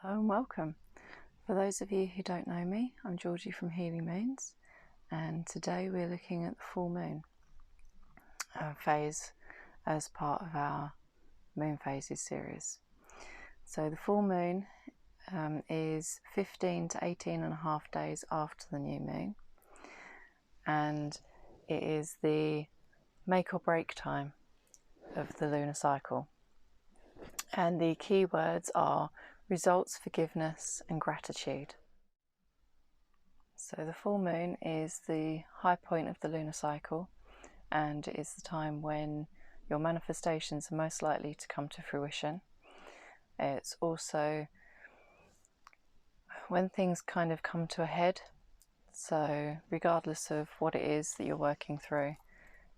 Hello and welcome. For those of you who don't know me, I'm Georgie from Healing Moons, and today we're looking at the full moon phase as part of our moon phases series. So the full moon is 15 to 18 and a half days after the new moon, and it is the make or break time of the lunar cycle. And the key words are results, forgiveness, and gratitude. So the full moon is the high point of the lunar cycle, and it is the time when your manifestations are most likely to come to fruition. It's also when things kind of come to a head, so regardless of what it is that you're working through,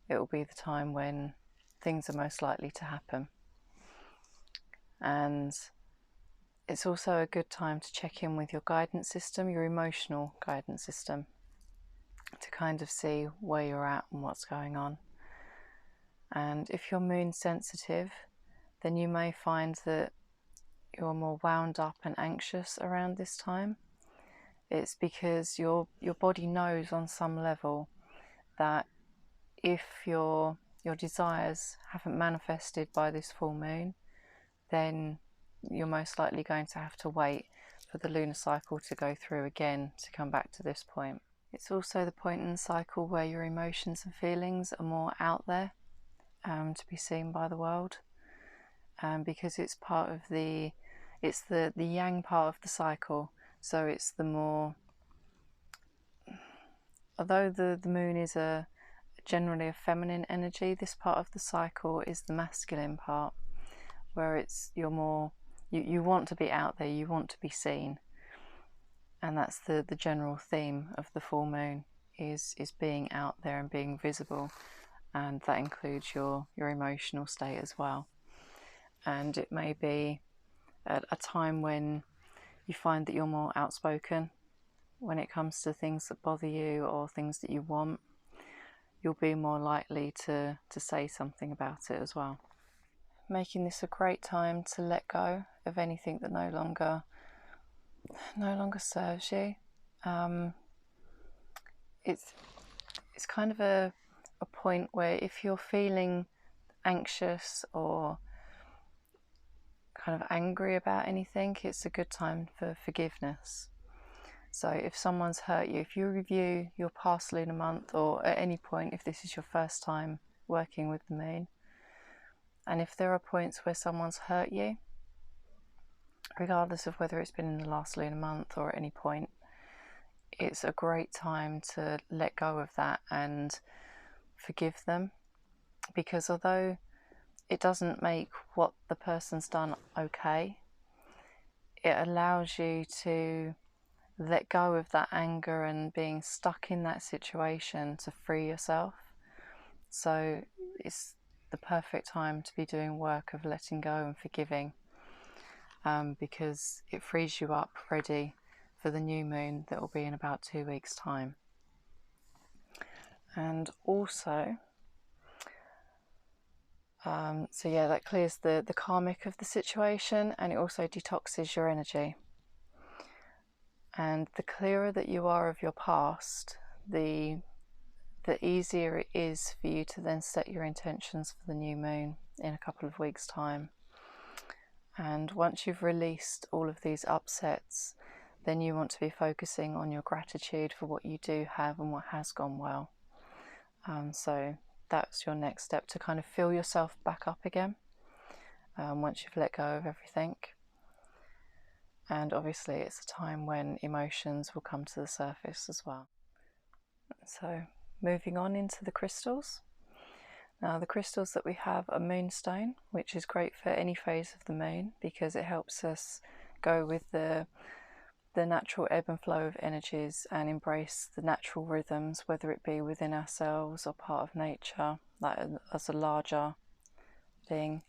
it will be the time when things are most likely to happen. And it's also a good time to check in with your guidance system, your emotional guidance system, to kind of see where you're at and what's going on. And if you're moon sensitive, then you may find that you're more wound up and anxious around this time. It's because your body knows on some level that if your desires haven't manifested by this full moon, then you're most likely going to have to wait for the lunar cycle to go through again to come back to this point. It's also the point in the cycle where your emotions and feelings are more out there to be seen by the world, because it's part of the yang part of the cycle. So it's the more, although the moon is generally a feminine energy, this part of the cycle is the masculine part, where you're more, you want to be out there, you want to be seen. And that's the general theme of the full moon, is being out there and being visible, and that includes your emotional state as well. And it may be at a time when you find that you're more outspoken when it comes to things that bother you or things that you want. You'll be more likely to say something about it as well. Making this a great time to let go of anything that no longer serves you. It's kind of a point where if you're feeling anxious or kind of angry about anything, it's a good time for forgiveness. So if someone's hurt you, if you review your past lunar month, or at any point if this is your first time working with the moon, and if there are points where someone's hurt you, regardless of whether it's been in the last lunar month or at any point, it's a great time to let go of that and forgive them. Because although it doesn't make what the person's done okay, it allows you to let go of that anger and being stuck in that situation to free yourself. So it's the perfect time to be doing work of letting go and forgiving, because it frees you up ready for the new moon that will be in about 2 weeks' time. And also, that clears the karmic of the situation, and it also detoxes your energy. And the clearer that you are of your past, the easier it is for you to then set your intentions for the new moon in a couple of weeks' time. And once you've released all of these upsets, then you want to be focusing on your gratitude for what you do have and what has gone well. So that's your next step, to kind of fill yourself back up again once you've let go of everything. And obviously it's a time when emotions will come to the surface as well. So moving on into the crystals. Now the crystals that we have are moonstone, which is great for any phase of the moon because it helps us go with the natural ebb and flow of energies and embrace the natural rhythms, whether it be within ourselves or part of nature, like as a larger thing.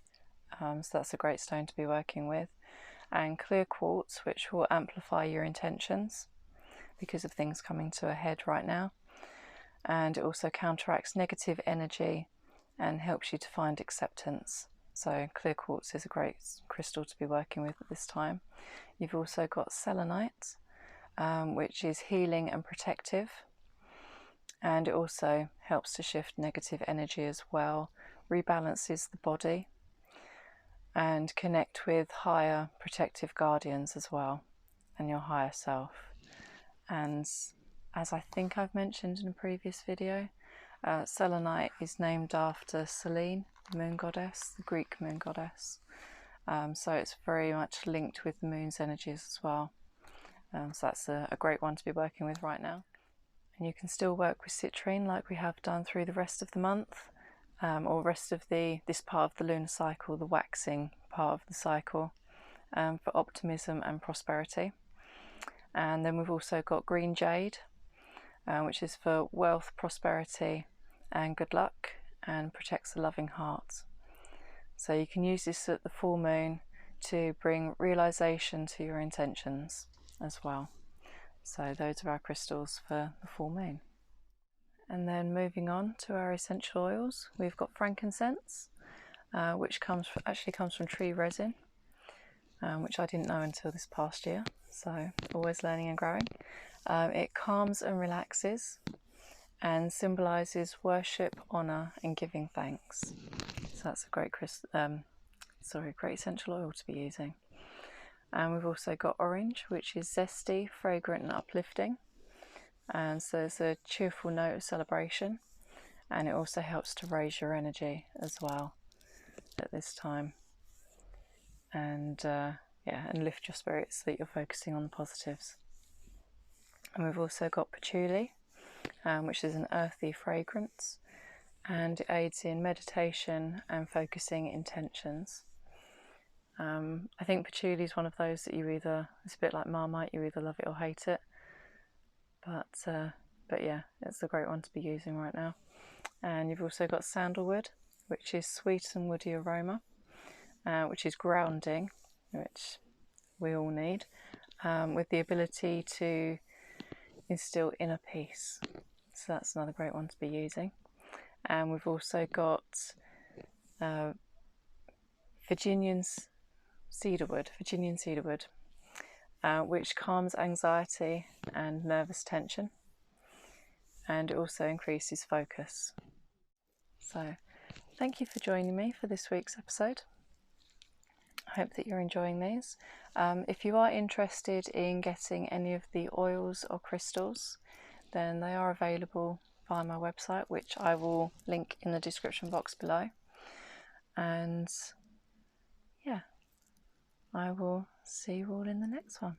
So that's a great stone to be working with. And clear quartz, which will amplify your intentions because of things coming to a head right now. And it also counteracts negative energy and helps you to find acceptance. So clear quartz is a great crystal to be working with at this time. You've also got selenite, which is healing and protective, and it also helps to shift negative energy as well, rebalances the body, and connect with higher protective guardians as well, and your higher self. And as I think I've mentioned in a previous video, selenite is named after Selene, the moon goddess, the Greek moon goddess. So it's very much linked with the moon's energies as well. So that's a great one to be working with right now. And you can still work with citrine like we have done through the rest of the month, or rest of this part of the lunar cycle, the waxing part of the cycle, for optimism and prosperity. And then we've also got green jade, which is for wealth, prosperity and good luck, and protects the loving heart. So you can use this at the full moon to bring realization to your intentions as well. So those are our crystals for the full moon. And then moving on to our essential oils, we've got frankincense, which actually comes from tree resin, which I didn't know until this past year, so always learning and growing. It calms and relaxes and symbolises worship, honour and giving thanks. So that's a great great essential oil to be using. And we've also got orange, which is zesty, fragrant and uplifting. And so it's a cheerful note of celebration, and it also helps to raise your energy as well at this time, and and lift your spirits so that you're focusing on the positives. And we've also got patchouli, which is an earthy fragrance, and it aids in meditation and focusing intentions. I think patchouli is one of those that it's a bit like Marmite, you either love it or hate it. But yeah, it's a great one to be using right now. And you've also got sandalwood, which is sweet and woody aroma, which is grounding, which we all need, with the ability to instill inner peace. So that's another great one to be using. And we've also got Virginian cedarwood, which calms anxiety and nervous tension, and it also increases focus. So thank you for joining me for this week's episode. I hope that you're enjoying these. If you are interested in getting any of the oils or crystals, then they are available via my website, which I will link in the description box below. And yeah, I will see you all in the next one.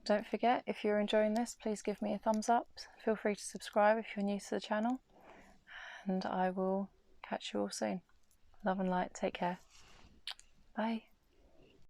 Don't forget, if you're enjoying this, please give me a thumbs up. Feel free to subscribe if you're new to the channel, and I will catch you all soon. Love and light. Take care. Bye.